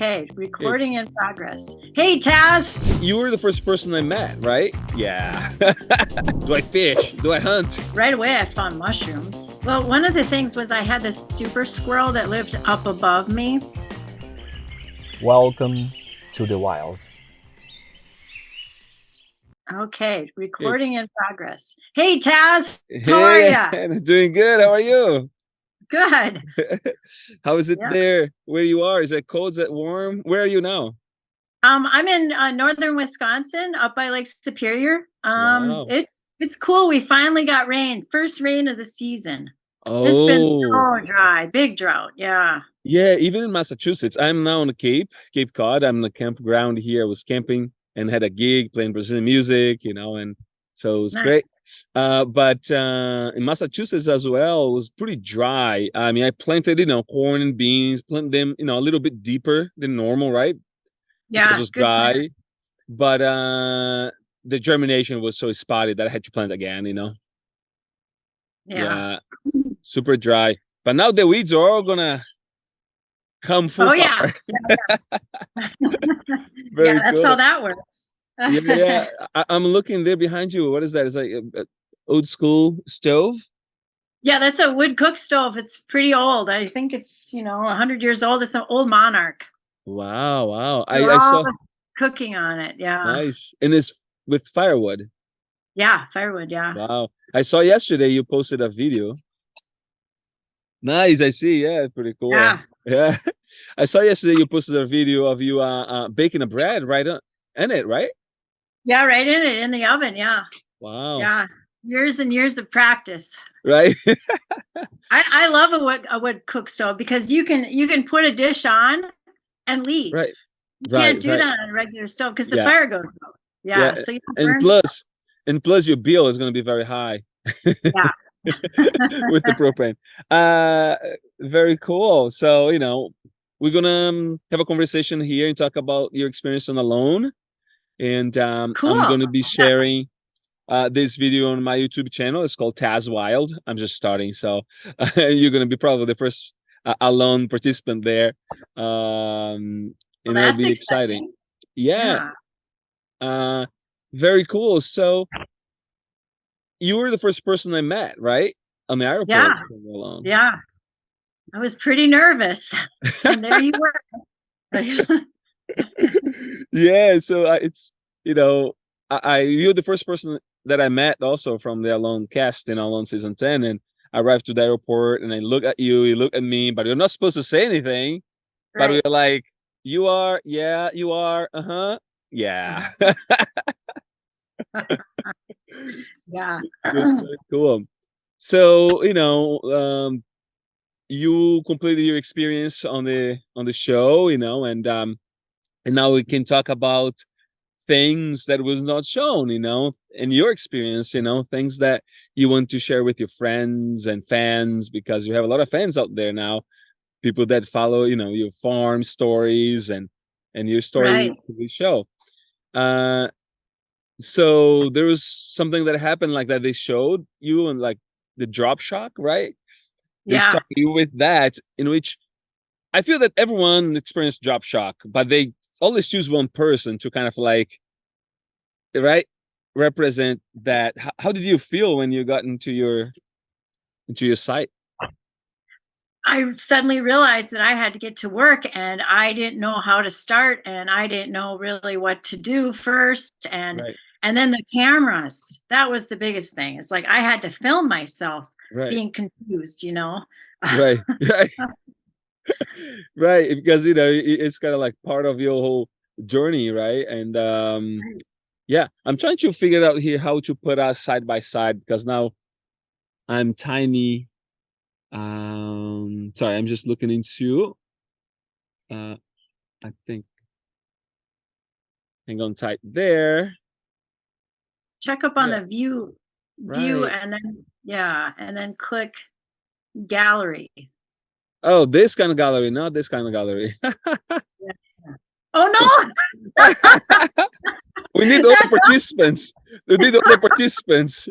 Okay, Hey, recording in progress. Hey, Taz. you were the first person I met, right? Yeah. Do I fish? Do I hunt? Right away, I found mushrooms. Well, one of the things was I had this super squirrel that lived up above me. Welcome to the wild. Okay, Hey, recording in progress. Hey, Taz. How are hey, you? doing good. How are you? Good. How is it Yeah. there where you are? Is it cold? Is it warm? Where are you now? I'm in northern Wisconsin, up by Lake Superior. Wow. It's cool. We finally got rain. First rain of the season. It's been Oh, so dry. Big drought. Yeah. yeah. Even in Massachusetts, I'm now on the Cape Cod. I'm in the campground here. I was camping and had a gig playing Brazilian music, and so it was Nice. great. But in Massachusetts as well, it was pretty dry. I mean, I planted, corn and beans, planted them, a little bit deeper than normal, right? Because it Yeah. was Good plan. dry. But the germination was so spotty that I had to plant again. Yeah. Yeah, super dry. But now the weeds are all gonna come full Oh, yeah. power. Yeah, Very that's how cool. that works. Yeah, yeah. I'm looking there behind you. What is that? It's like a old school stove. Yeah, that's a wood cook stove. It's pretty old. I think it's, 100 years old. It's an old monarch. Wow, wow. They're I all saw. cooking on it. Yeah. Nice. And it's with firewood. Yeah, firewood. Yeah. Wow. I saw yesterday you posted a video. Nice. I see. Yeah, pretty cool. Yeah. Yeah. I saw yesterday you posted a video of you baking a bread in it, right? Yeah, right in it, in the oven. Yeah. Wow. Yeah. Years and years of practice. Right. I love a wood cook stove because you can put a dish on and leave. Right. You can't Right. do Right. that on a regular stove because the Yeah. fire goes out. Yeah. Yeah. So you And burn stuff. plus your bill is gonna be very high. Yeah. With the propane. Very cool. So, we're gonna have a conversation here and talk about your experience on Alone. And I'm Cool. gonna be sharing this video on my YouTube channel. It's called Taz Wild. I'm just starting, so you're gonna be probably the first Alone participant there. Well, And it'll that's be exciting. exciting. Yeah. Yeah. Uh, very cool. So you were the first person I met, right? On the airport Yeah. from Alone. Yeah. I was pretty nervous. And there you were. Yeah, so it's you're the first person that I met also from the Alone cast in Alone season 10, and I arrived to the airport and I look at you look at me, but you're not supposed to say anything, but we're Right. like, you are, yeah, you are, yeah. Yeah. That's very cool. So, you completed your experience on the show, and now we can talk about things that was not shown, in your experience, things that you want to share with your friends and fans, because you have a lot of fans out there now, people that follow, your farm stories and your story Right. to the show. So there was something that happened like that they showed you, and like the drop shock, right? They Yeah. start you with that, in which I feel that everyone experienced drop shock, but they always choose one person to kind of like, right, represent that. How did you feel when you got into your site? I suddenly realized that I had to get to work and I didn't know how to start and I didn't know really what to do first. Right, And then the cameras, that was the biggest thing. It's like I had to film myself right, being confused. right, right, right. Because it's kind of like part of your whole journey, right? And yeah, I'm trying to figure out here how to put us side by side, because now I'm tiny. Sorry, I'm just looking into. I think hang on tight there. Check up on Yeah, the view right. and then and then click gallery. Oh, this kind of gallery, not this kind of gallery. Yeah. Oh no! We need other That's participants. We need other participants.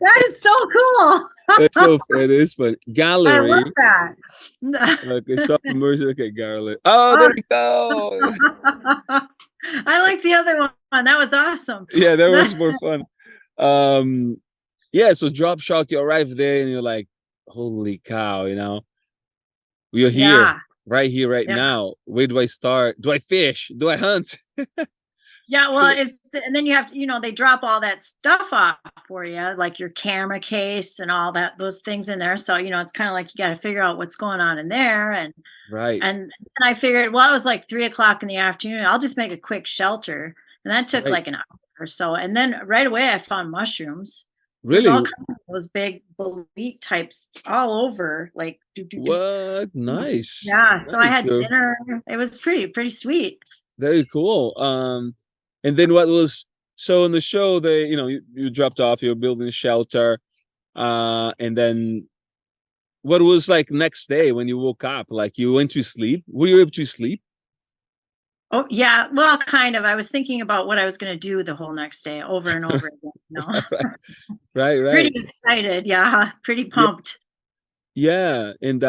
That is so cool. That's so it is fun. I love Gallery. that. Okay, soft immersion. Okay, gallery. Oh, there Oh, we go. I like the other one. That was awesome. Yeah, that was more fun. Um, yeah, so drop shock, you arrive there and you're like, holy cow, we are here, Yeah, right here, right yeah. now. Where do I start? Do I fish? Do I hunt? Yeah, well, and then you have to, they drop all that stuff off for you, like your camera case and all that, those things in there. So, it's kind of like you got to figure out what's going on in there. And, Right, and, and I figured, well, it was like 3 o'clock in the afternoon. I'll just make a quick shelter. And that took right. like an hour or so. And then right away I found mushrooms. There's Really? all kinds of those big bolete types all over, like, What? Nice. yeah. So I Nice. had So dinner. It was pretty sweet. very cool. And then what was so in the show they, you dropped off, you were building a shelter, and then what was like next day when you woke up? Like you went to sleep? Were you able to sleep? Oh, yeah. Well, kind of. I was thinking about what I was going to do the whole next day over and over again. Right, Pretty right. excited. Yeah. Pretty Yeah, pumped. yeah. And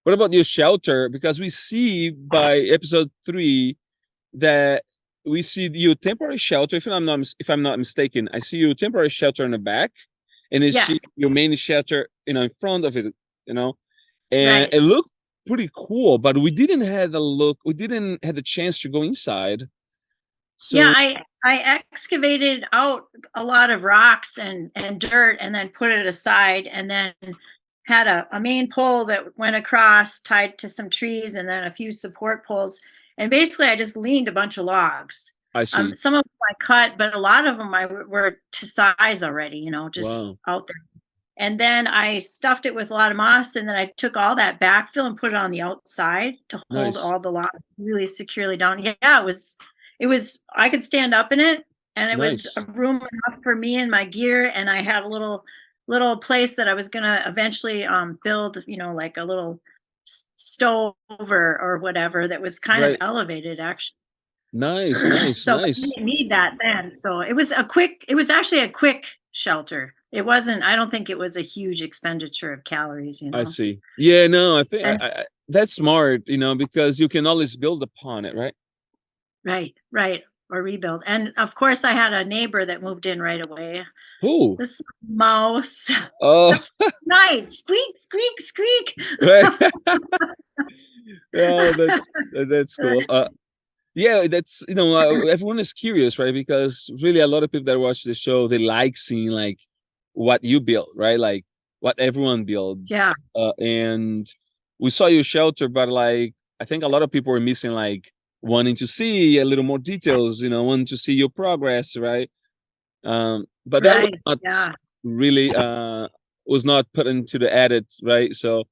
what about your shelter? Because we see by episode 3 that we see you temporary shelter. If I'm not mistaken, I see you temporary shelter in the back, and you see Yes. your main shelter, in front of it, and Right. it looked pretty cool. But we didn't have a look. We didn't have the chance to go inside. Yeah. So I excavated out a lot of rocks and dirt and then put it aside and then had a main pole that went across tied to some trees and then a few support poles. And basically I just leaned a bunch of logs. I see. Some of them I cut, but a lot of them were to size already, just Wow, out there. And then I stuffed it with a lot of moss, and then I took all that backfill and put it on the outside to hold nice, all the logs really securely down. Yeah, it was I could stand up in it, and it was a nice. room enough for me and my gear, and I had a little place that I was gonna eventually build, like a little stove or whatever that was kind of Right, elevated actually. nice, nice, So, but we nice. didn't need that then. So it was actually a quick shelter. It wasn't, I don't think it was a huge expenditure of calories. I see. Yeah, no, I think And that's smart, because you can always build upon it, right? right, right. Or rebuild. And of course I had a neighbor that moved in right away. Who? This mouse. Oh, Night. Squeak, squeak, squeak. right. Oh, that's cool. Yeah, that's everyone is curious, right? Because really, a lot of people that watch the show they like seeing like what you built, right? Like what everyone Yeah, builds. And we saw your shelter, but like I think a lot of people were missing like wanting to see a little more details, wanting to see your progress, right? But that was right. not Yeah. really was not put into the edit, right? So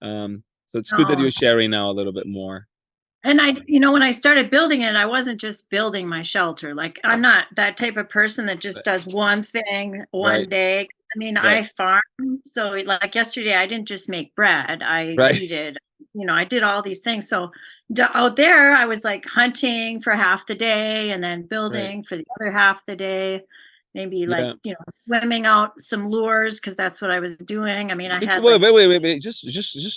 it's good that No. you're sharing now a little bit more. And when I started building it, I wasn't just building my shelter. Like, I'm not that type of person that just Right, does one thing one right, day. I mean, right, I farm. So, like yesterday, I didn't just make bread, I right, weeded, I did all these things. So, out there, I was like hunting for half the day and then right. building for the other half the day. Maybe like, Yeah. swimming out some lures because that's what I was doing. I mean, I Wait, had wait, like, wait, wait, wait, wait. Just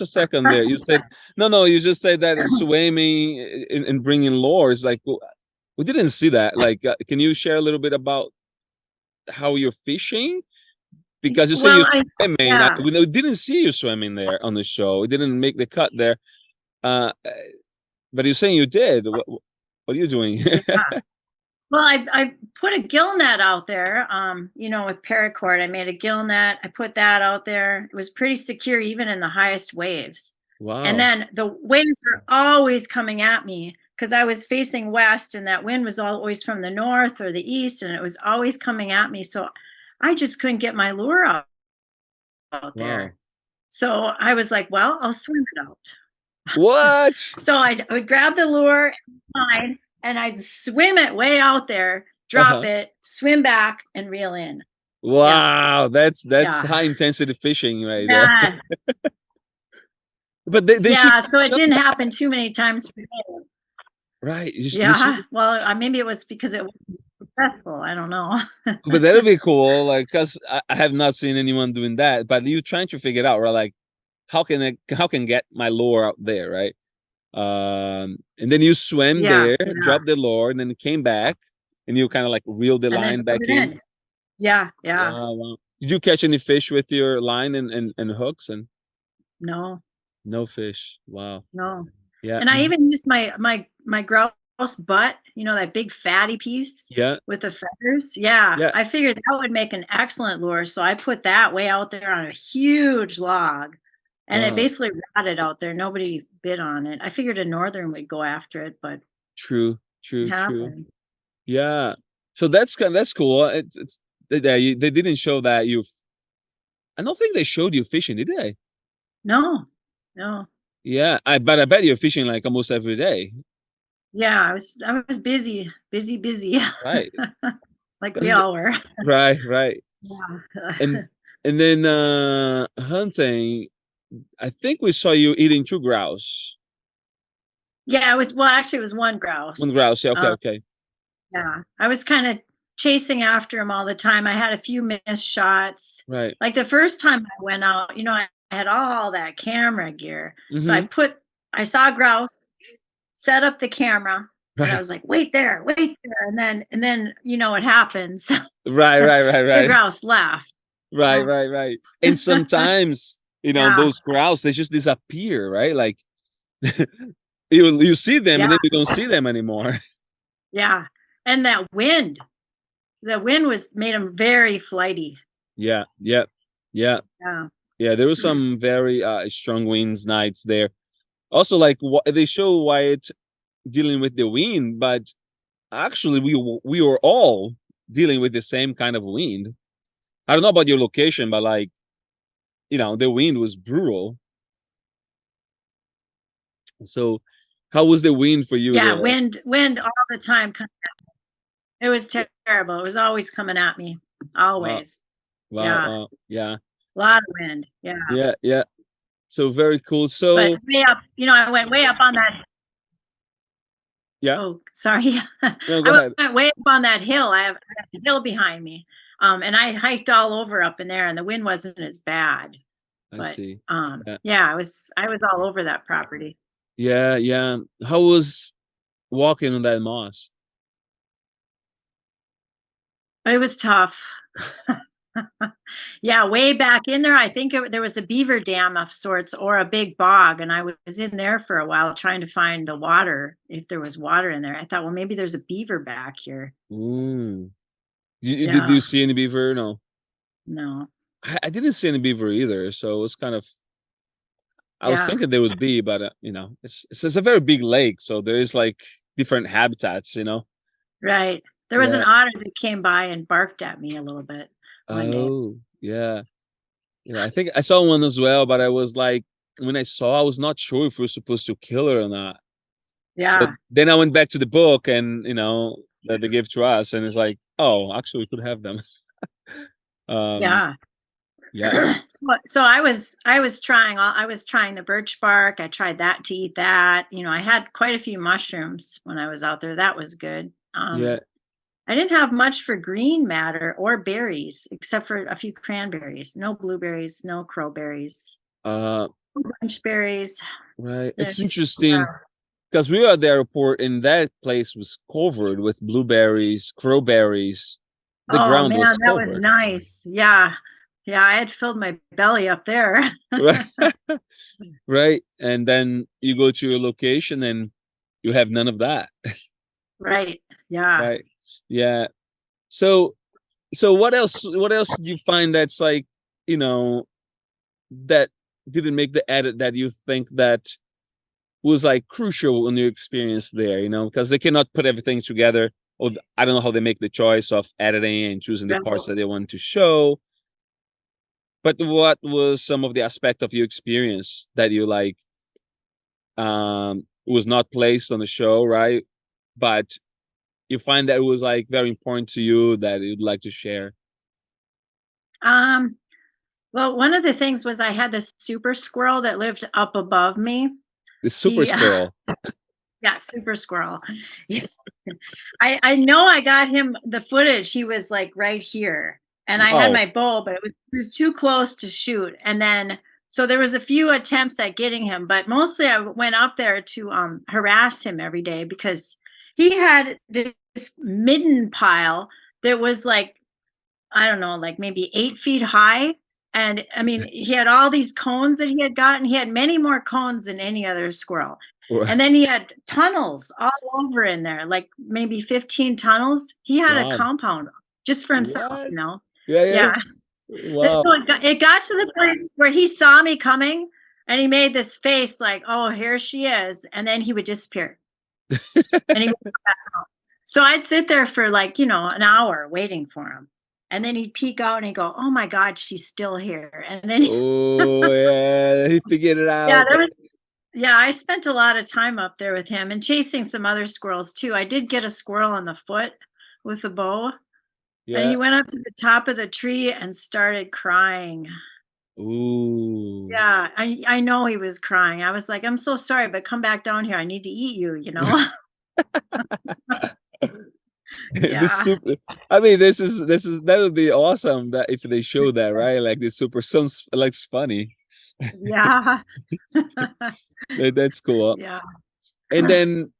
a second there. You said no, no. You just said that swimming and bringing lures. Like we didn't see that. Like, can you share a little bit about how you're fishing? Because you say you're well, swimming. yeah. We didn't see you swimming there on the show. We didn't make the cut there. But you're saying you did. What are you doing? Yeah. Well, I put a gill net out there, with paracord. I made a gill net. I put that out there. It was pretty secure, even in the highest waves. And Wow. then the waves are always coming at me because I was facing west, and that wind was always from the north or the east, and it was always coming at me. So I just couldn't get my lure out Wow. there. So I was like, well, I'll swim it out. What? So I would grab the lure line and I'd swim it way out there, drop Uh-huh. it, swim back, and reel in. Yeah, Wow. That's yeah, high intensity fishing right there. yeah, But they should yeah. So catch it up. didn't happen too many times for me. Right. You should Yeah. Well, maybe it was because it wasn't successful. I don't know. But that'll be cool, like, cause I have not seen anyone doing that. But you trying to figure it out, right? Like, how can get my lure out there, right? And then you swam Yeah, there, yeah. dropped the lure, and then came back, and you kind of like reeled the And then line put back it in. in. Yeah, yeah. Wow, wow. Did you catch any fish with your line and hooks? And No, no fish. Wow. no. Yeah. And I even used my grouse butt, that big fatty piece Yeah. with the feathers. Yeah, Yeah. I figured that would make an excellent lure. So I put that way out there on a huge log, and it Wow. basically rotted out there. Nobody bit on it. I figured a northern would go after it, but True. it True. True. happened. Yeah. So that's cool. It's they didn't show that you. I don't think they showed you fishing, did they? No, no. Yeah. But I bet you're fishing like almost every day, Yeah, I was busy, busy, busy, right? like we 'Cause all were. right. Right. Yeah. And and then hunting. I think we saw you eating two grouse. Yeah, actually, it was one One grouse. grouse. Yeah. Okay. Um, Okay. yeah, I was kind of chasing after him all the time. I had a few missed shots. Right. Like the first time I went out, I had all that camera gear. So Mm-hmm. I saw grouse, set up the camera, and I Right. was like, wait there, wait there. And then what happens? Right. Right. Right. The Right. grouse left. Right. Right. Right. And sometimes Yeah, those grouse they just disappear. Right. Like you see them and yeah, then you don't see them anymore. yeah. And the wind made him very flighty. Yeah. Yeah. Yeah. Yeah. Yeah. There was some very strong winds nights there. Also, like they show Wyatt dealing with the wind, but actually we were all dealing with the same kind of wind. I don't know about your location, but like the wind was brutal. So, how was the wind for you Yeah, there? wind all the time. It was terrible. It was always coming at me. Wow, Always. wow, Yeah. wow. Yeah, A lot of wind. Yeah. yeah, yeah. So very cool. But So way up, I went way up on that. yeah, Oh, sorry. no, go I ahead. went way up on that hill. I have a hill behind me. And I hiked all over up in there, and the wind wasn't as bad. I But see. Yeah, yeah, I was all over that property. yeah, yeah. How was walking on that moss? It was tough. Yeah, way back in there, I think there was a beaver dam of sorts or a big bog, and I was in there for a while trying to find the water, if there was water in there. I thought, well, maybe there's a beaver back here. Mm. Did Yeah, you see any beaver? No, no, I didn't see any beaver either. So it was kind of. I was yeah, thinking there would be, but it's a very big lake, so there is like different habitats. right. There was an Yeah. otter that came by and barked at me a little bit one day. Oh, yeah. Yeah, I think I saw one as well, but I was like, when I saw, I was not sure if we were supposed to kill her or not. So Yeah, then I went back to the book and, that they gave to us, and it's like, oh, actually, we could have them. Um, yeah. yeah, So I was trying the birch bark. I tried that to eat that. I had quite a few mushrooms when I was out there. That was good. yeah, I didn't have much for green matter or berries, except for a few cranberries. No blueberries, no crowberries, uh, bunch berries. right. Yeah. It's interesting because we were at the airport, and that place was covered with blueberries, crowberries. The Oh ground man, was that was covered. nice. Yeah. Yeah, I had filled my belly up there. Right. Right. And then you go to your location and you have none of that. Right. Yeah. Right. Yeah. So what else do you find that's like, you know, that didn't make the edit that you think that was like crucial in your experience there, because they cannot put everything together. Or I don't know how they make the choice of editing and choosing the parts Right. that they want to show. But what was some of the aspect of your experience that you like was not placed on the show, right? But you find that it was like very important to you that you'd like to share. Um, well, one of the things was I had this super squirrel that lived up above me. The super He squirrel. Yeah, super squirrel. Yes. I know I got him the footage. He was like right here, and I had Wow. my bow, but it was too close to shoot. And then so there was a few attempts at getting him, but mostly I went up there to harass him every day because he had this midden pile that was like, I don't know, like maybe 8 feet high. And I mean, he had all these cones that he had gotten. He had many more cones than any other squirrel. And then he had tunnels all over in there, like maybe 15 tunnels. He had a Wow. compound just for himself, What? you know? Yeah, yeah. Yeah. Wow. So it got to the point where he saw me coming and he made this face like, oh, here she is. And then he would disappear. And he would come back out. So I'd sit there for like, an hour waiting for him. And then he'd peek out and he'd go, oh my God, she's still here. And then, Oh yeah, he figured it yeah, out. yeah, I spent a lot of time up there with him and chasing some other squirrels too. I did get a squirrel on the foot with a bow, and he Yeah. went up to the top of the tree and started crying. Ooh. Yeah, I know he was crying. I was like, I'm so sorry, but come back down here. I need to eat you, you know? This Yeah. super. I mean, this is that would be awesome that if they show that, right? Like this super sounds like funny. Yeah. That's cool. Yeah. And then,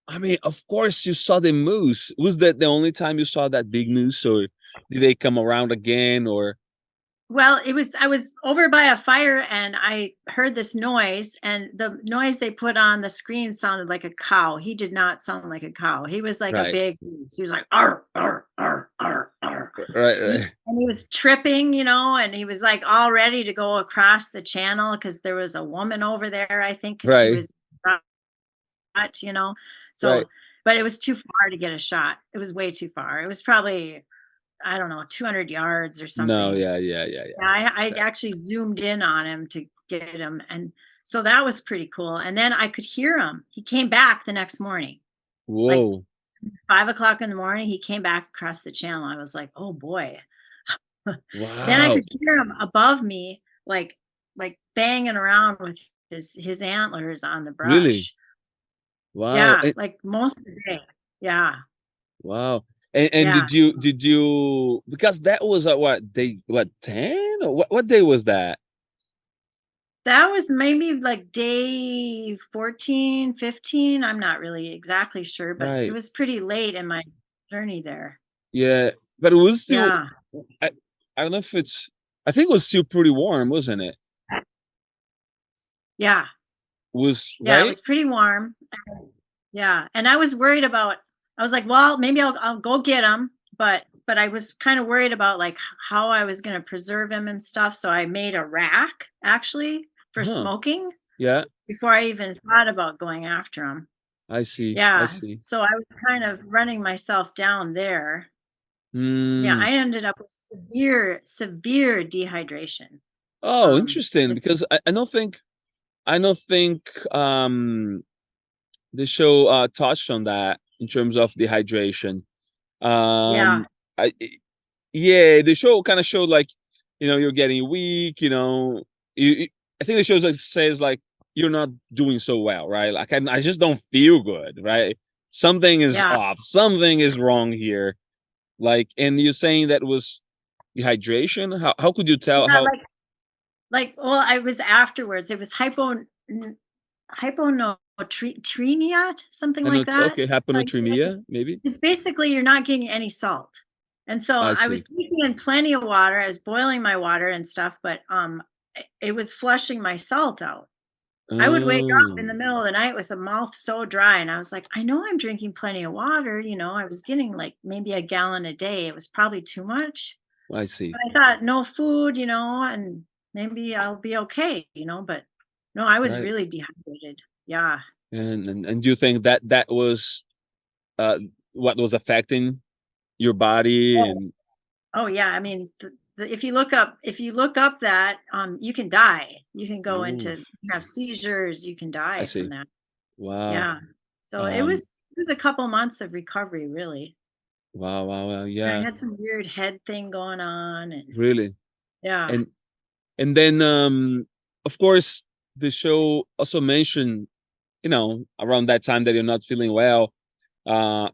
I mean, of course, you saw the moose. Was that the only time you saw that big moose, or did they come around again? Or Well, I was over by a fire and I heard this noise, and the noise they put on the screen sounded like a cow. He did not sound like a cow. He was like a right, big moose. He was like, arr, arr, arr, arr, arr. right, And right, he was tripping, and he was like all ready to go across the channel because there was a woman over there, I think, because he right, was hot. right. So, but it was too far to get a shot. It was way too far. It was probably, I don't know, 200 yards or No, something. yeah, yeah, yeah, Yeah, I yeah. actually zoomed in on him to get him, and so that was pretty cool. And then I could hear him. He came back the next morning, like Whoa! 5 o'clock in the morning. He came back across the channel. I was like, oh boy. Then I Wow! could hear him above me, like banging around with his antlers on the Really? brush. Wow! Yeah, like most of the day. Yeah, Wow! And yeah. did you because that was what day, what 10 or what day was that? That was maybe like day 14, 15. I'm not really exactly sure, but it Right. was pretty late in my journey there. Yeah, but it was still. Yeah. I I don't know if it's. I think it was still pretty warm, wasn't it? Yeah. Was Yeah, it right? was pretty warm. Yeah. And I was worried about, I was like, well, maybe I'll go get him, but I was kind of worried about like how I was going to preserve him and stuff, so I made a rack actually for Huh? smoking Yeah. before I even thought about going after him. I see. I Yeah. see. So I was kind of running myself down there. Yeah, Hmm. I ended up with severe dehydration. Oh, interesting. It's Because I don't think the show touched on that in terms of dehydration. Yeah, Um, yeah, the show kind of showed like, you're getting weak. I think the show like says like you're not doing so well, right? Like I just don't feel good, right? Something is yeah, off. Something is wrong here. Like, and you're saying that was dehydration. How could you tell yeah. how? Well, I was afterwards. It was hyponatremia, something And like that. okay, How you say it? hyponatremia, maybe. It's basically you're not getting any salt, and so I I was see. taking in plenty of water. I was boiling my water and stuff, but it was flushing my salt out. I would wake up in Oh, the middle of the night with a mouth so dry, and I was like, I know I'm drinking plenty of water. I was getting like maybe a gallon a day. It was probably too much. I see. But I thought no food, and maybe I'll be okay. But no, I was Right. really dehydrated. Yeah. And do you think that that was uh what was affecting your body Oh, and oh yeah. I mean, if you look up that, you can die. You can go ooh, into have seizures. You can I die from see. that. Wow. Yeah. So it Um, was it was a couple months of recovery, really. wow, wow, wow, I yeah, had some weird head thing going on, and really. yeah, And then of course the show also mentioned, around that time that you're not feeling well.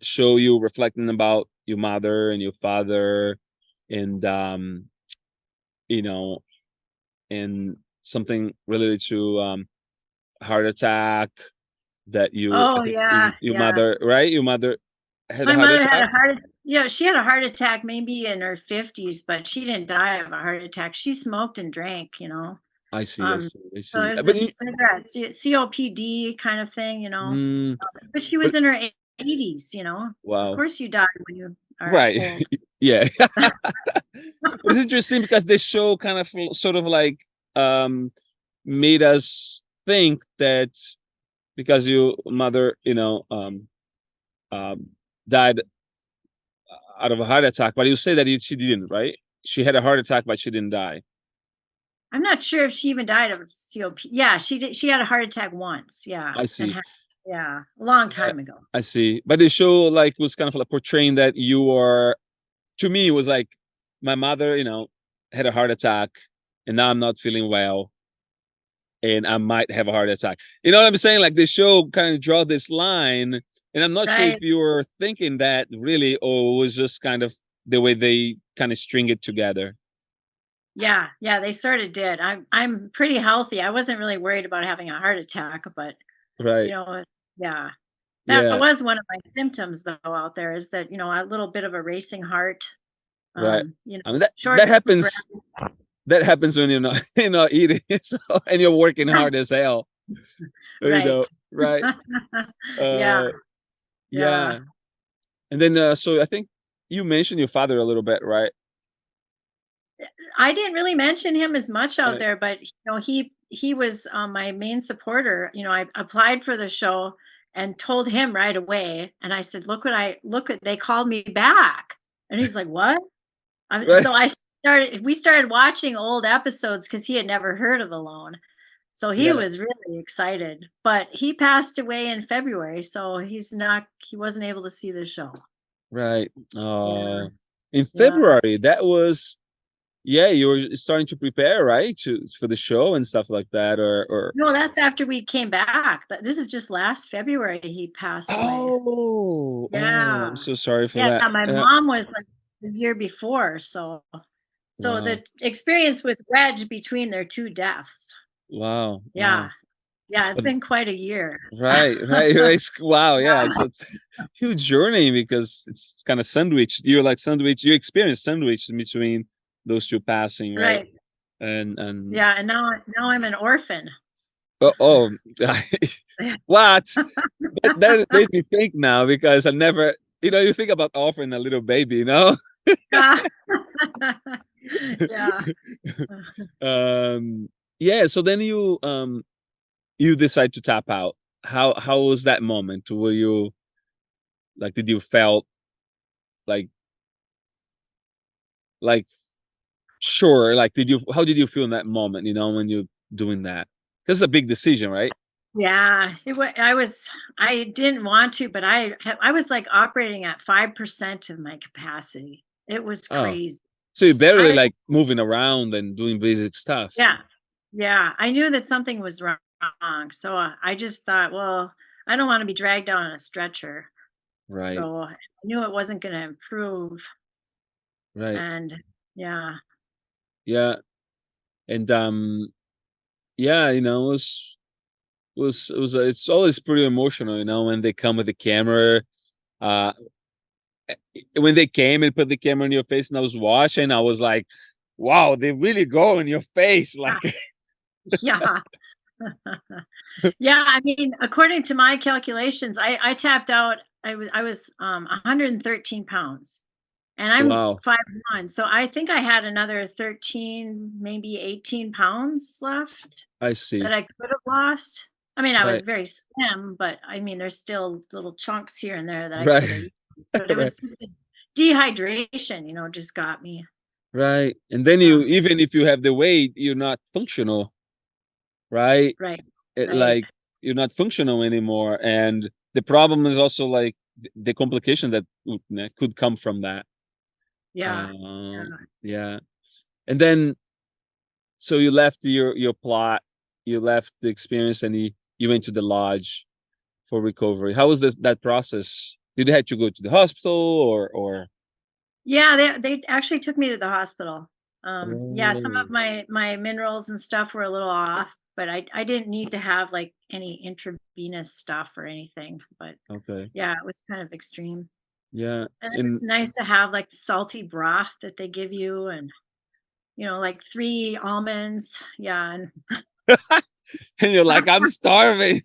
show you reflecting about your mother and your father, and you know, and something related to heart attack that I Oh think yeah, your yeah. mother, right? Your mother had a My heart mother had attack. a yeah, she had a heart attack maybe in her 50s, but she didn't die of a heart attack. She smoked and drank, I see, I Um, see, I so see. it was But a cigarette, COPD kind of thing. mm, But she but was in her 80s. Of wow, course you die when you are right, old. yeah. But it's interesting because the show kind of sort of like um made us think that because your mother, um died out of a heart attack, but you say that she didn't, right? She had a heart attack, but she didn't die. I'm not sure if she even died of COPD. Yeah, she did. She had a heart attack once. Yeah, I that see. happened. Yeah, a long Yeah, time ago. I see. But the show like was kind of like portraying that you are, to me, it was like my mother, had a heart attack and now I'm not feeling well and I might have a heart attack. You know what I'm saying? Like the show kind of draw this line, and I'm not sure Right. if you were thinking that really, or it was just kind of the way they kind of string it together. Yeah, yeah, they sort of did. I'm pretty healthy. I wasn't really worried about having a heart attack, but you Right. know, yeah. That Yeah. was one of my symptoms though out there is that, a little bit of a racing heart, Right. I mean that shortness of breath. happens. That happens when you're not you're not eating, so, and you're working hard as hell. Right. Right? Yeah, Uh, yeah. yeah. And then so I think you mentioned your father a little bit, right? I didn't really mention him as much out Right. there, but he was my main supporter. I applied for the show and told him right away, and I said, look what they called me back," and he's like, "What?" Right. So we started watching old episodes because he had never heard of Alone. So he Yeah. was really excited, but he passed away in February, so he wasn't able to see the show. Right. Yeah, In yeah. February, that was, yeah, you were starting to prepare, right, to for the show and stuff like that, or No, that's after we came back, but this is just last February he passed away. I'm Yeah. so sorry for Yeah, that. my mom was, like, the year before, so Wow, the experience was wedged between their 2 deaths. wow, Yeah. wow. Yeah, it's But been quite a year. right, right, right. Wow, yeah, Yeah, it's a huge journey because it's kind of sandwich. You're like sandwich. You experience sandwich in between those two passing, right? right. And Yeah, and now I'm an orphan. oh, what? That made me think now because I never, you think about offering a little baby. Yeah. Yeah. um, yeah. So then you decide to tap out. How was that moment? Were you like, did you felt like like sure? Like, how did you feel in that moment? When you're doing that, because it's a big decision, right? Yeah, I didn't want to, but I was, like, operating at 5% of my capacity. It was Oh, crazy. so you're barely I like moving around and doing basic stuff. Yeah. Yeah, I knew that something was wrong, so, I just thought, "Well, I don't wanna be dragged down on a stretcher." Right, So, I knew it wasn't gonna improve, right. and yeah. Yeah, and yeah, it's always pretty emotional, when they come with the camera. Uh, when they came and put the camera in your face, and I was watching, I was like, "Wow, they really go in your face!" Like, Yeah. Yeah, I mean, according to my calculations, I tapped out. I was 113 pounds, and I'm wow, 5'1", so I think I had another 13, maybe 18 pounds left I that see. I could have lost. I mean, I was Right, very slim, but I mean, there's still little chunks here and there that I could have right, eaten. But it right, was just the dehydration, just got me. right. And then Yeah, even if you have the weight, you're not functional, right? right, right. Like you're not functional anymore, and the problem is also like the complication that could come from that. Yeah, Uh, yeah. yeah. And then so you left your plot, you left the experience, and you went to the lodge for recovery. How was that process? Did you have to go to the hospital or? Yeah, they actually took me to the hospital. Yeah, some Oh, of my minerals and stuff were a little off, but I didn't need to have like any intravenous stuff or anything. But okay. yeah, it was kind of extreme. Yeah. And it was And nice to have like the salty broth that they give you, and like 3 almonds. Yeah, and and you're like, I'm starving.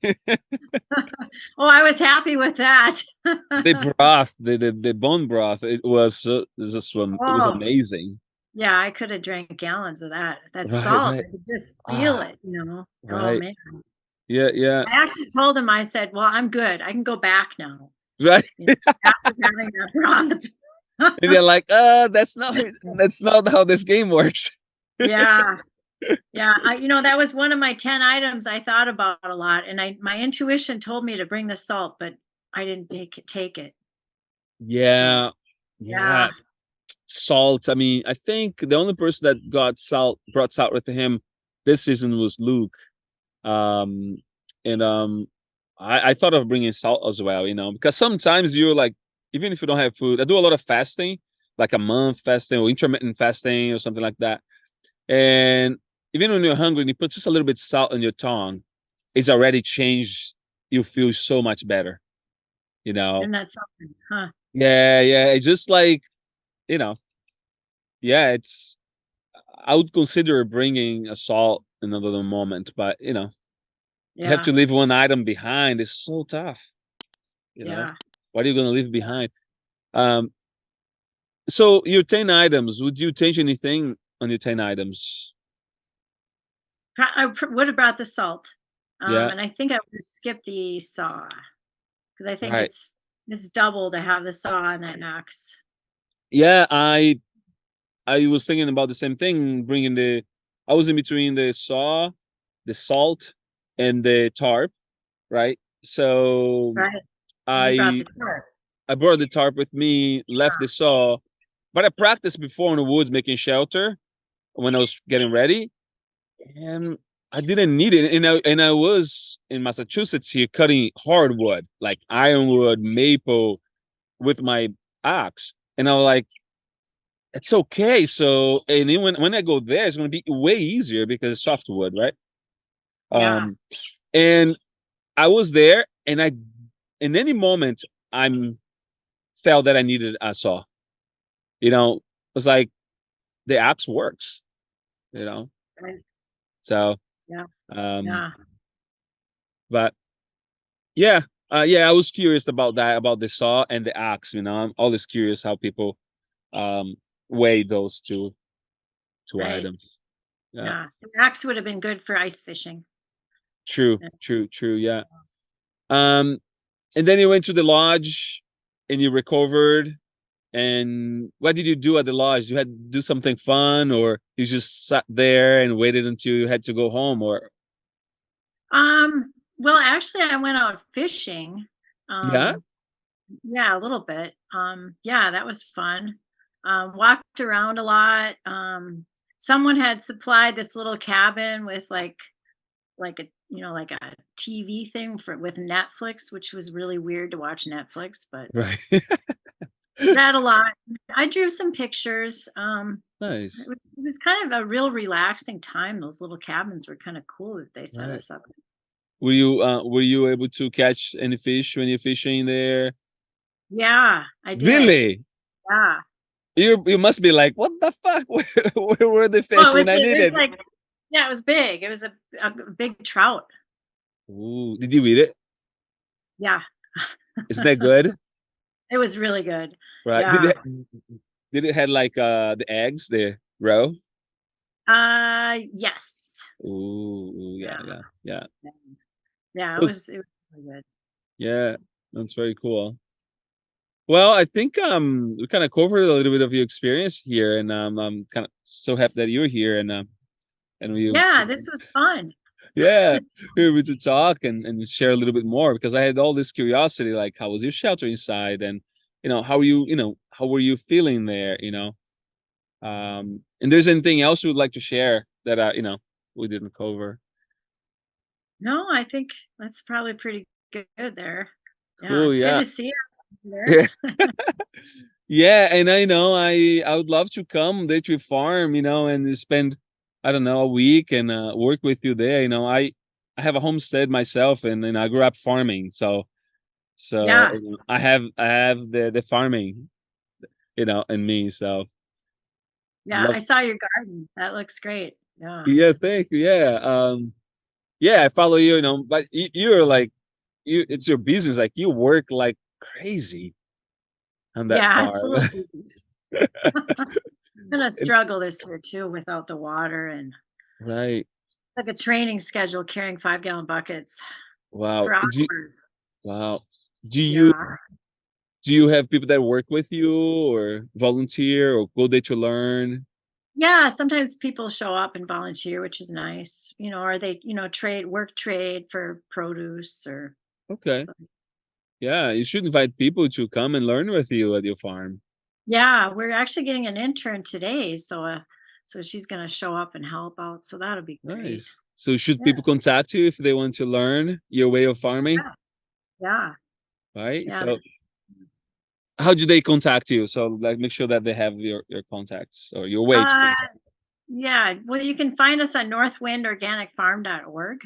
oh, I was happy with that. The broth, the bone broth, it was Oh, amazing. yeah, I could have drank gallons of that. That Right, salt, right. I could just feel Ah, it. Oh right. man. Yeah, yeah. I actually told him, I said, "Well, I'm good. I can go back now." Right. You know, after having that And broth. they're like, that's not how this game works. Yeah. Yeah. That was one of my 10 items I thought about a lot. And my intuition told me to bring the salt, but I didn't take it. So Yeah, yeah. yeah. Salt. I mean, I think the only person that brought salt with him this season was Luke. Um, and I thought of bringing salt as well, because sometimes you're like, even if you don't have food, I do a lot of fasting, like a month fasting or intermittent fasting or something like that. And even when you're hungry and you put just a little bit of salt on your tongue, it's already changed. You feel so much better, you know. Isn't that something? Huh? Yeah, yeah. It's just like, you know, yeah, I would consider bringing a salt in another moment, but you have Yeah. to leave one item behind. It's so tough, you know. Yeah. What are you gonna leave behind? Um, so your 10 items, would you change anything on your 10 items? I would have brought the salt. Yeah, And I think I would skip the saw because I think right. it's double to have the saw and that axe. Yeah, I was thinking about the same thing, bringing I was in between the saw, the salt, and the tarp, right? So Right. And you brought I the tarp. I brought the tarp with me, left the saw, but I practiced before in the woods making shelter when I was getting ready, and I didn't need it. And I was in Massachusetts here cutting hardwood, like ironwood, maple, with my axe, and I was like, it's okay. So, and then when I go there, it's going to be way easier because it's softwood, right? Yeah. Um, and I was there, and in any moment, I'm felt that I needed a saw. It was like the axe works, you know. Right. So, Yeah. um, Yeah. but yeah, yeah, I was curious about that, about the saw and the axe. I'm always curious how people um weigh those two Right. items. Yeah, Yeah. The axe would have been good for ice fishing. true, Yeah. true, true. Yeah. Um, and then you went to the lodge and you recovered. And what did you do at the lodge? You had to do something fun, or you just sat there and waited until you had to go home, or Well, actually I went out fishing. yeah, Um, yeah, a little bit. Yeah, that was fun. Walked around a lot. Someone had supplied this little cabin with like a like a TV thing with Netflix, which was really weird to watch Netflix, but right. read a lot. I drew some pictures. It Nice. was it was kind of a real relaxing time. Those little cabins were kind of cool that they set Right. us up. Were you able to catch any fish when you're fishing there? Yeah, I did. Really? Yeah. You must be like, what the fuck? Where were the Well, fish when I it was needed? like, yeah, it was big. It was a big trout. Ooh, did you eat it? Yeah. Isn't that good? It was really good. Right. Did Yeah. it had like the eggs, the roe? Yes. Ooh, yeah, Yeah. yeah, yeah. Yeah. Yeah, It was it was really good. Yeah, that's very cool. Well, I think we kind of covered a little bit of your experience here, and I'm kind of so happy that you're here, and we Yeah, this was fun. yeah, we were able to talk and share a little bit more, because I had all this curiosity, like how was your shelter inside, and how were you feeling there, and there's anything else you would like to share that we didn't cover. No, I think that's probably pretty good there. Yeah, Cool, it's good yeah. to see you. There. Yeah. Yeah, and I know I would love to come there to your farm, and spend, I don't know, a week and work with you there. I have a homestead myself, and I grew up farming, so Yeah. I have the farming, in me. So Yeah. love. I saw your garden. That looks great. Yeah. Yeah, thank you. Yeah, yeah, I follow you. But you're like it's your business. Like you work like crazy on that Yeah. It's a farm. little busy. It's been a And- struggle this year too without the water and right. like a training schedule carrying 5-gallon buckets Wow. for hours. Wow. Do you Yeah. do you have people that work with you or volunteer or go there to learn? Yeah. Sometimes people show up and volunteer, which is nice, or they, trade for produce or Okay. so. Yeah, you should invite people to come and learn with you at your farm. Yeah. We're actually getting an intern today. So she's going to show up and help out. So that'll be great. Nice. So should Yeah. people contact you if they want to learn your way of farming? Yeah. Yeah. Right? Yeah. So how do they contact you? So like make sure that they have your contacts or your way to Uh, contact. yeah. Well, you can find us on northwindorganicfarm.org,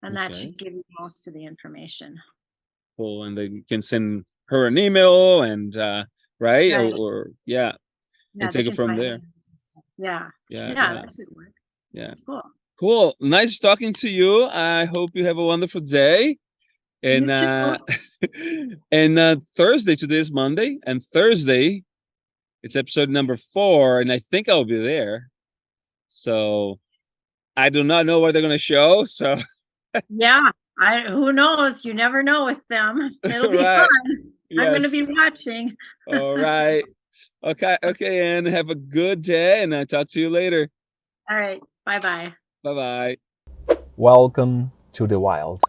and that Okay. should give you most of the information. Cool. And then you can send her an email and right? Right. Or yeah, and Yeah, they take it can from find there. names and stuff. Yeah. Yeah, Yeah, yeah, that should work. yeah. Cool. Cool. Nice talking to you. I hope you have a wonderful day. You And too. and Thursday, today is Monday, and Thursday it's episode number 4, and I think I'll be there. So I do not know what they're gonna show. So Yeah. Who knows? You never know with them. It'll be right. fun. I'm gonna Yes. be watching. All right. Okay, okay, and have a good day, and I'll talk to you later. All right. Bye bye. Bye bye. Welcome to the wild.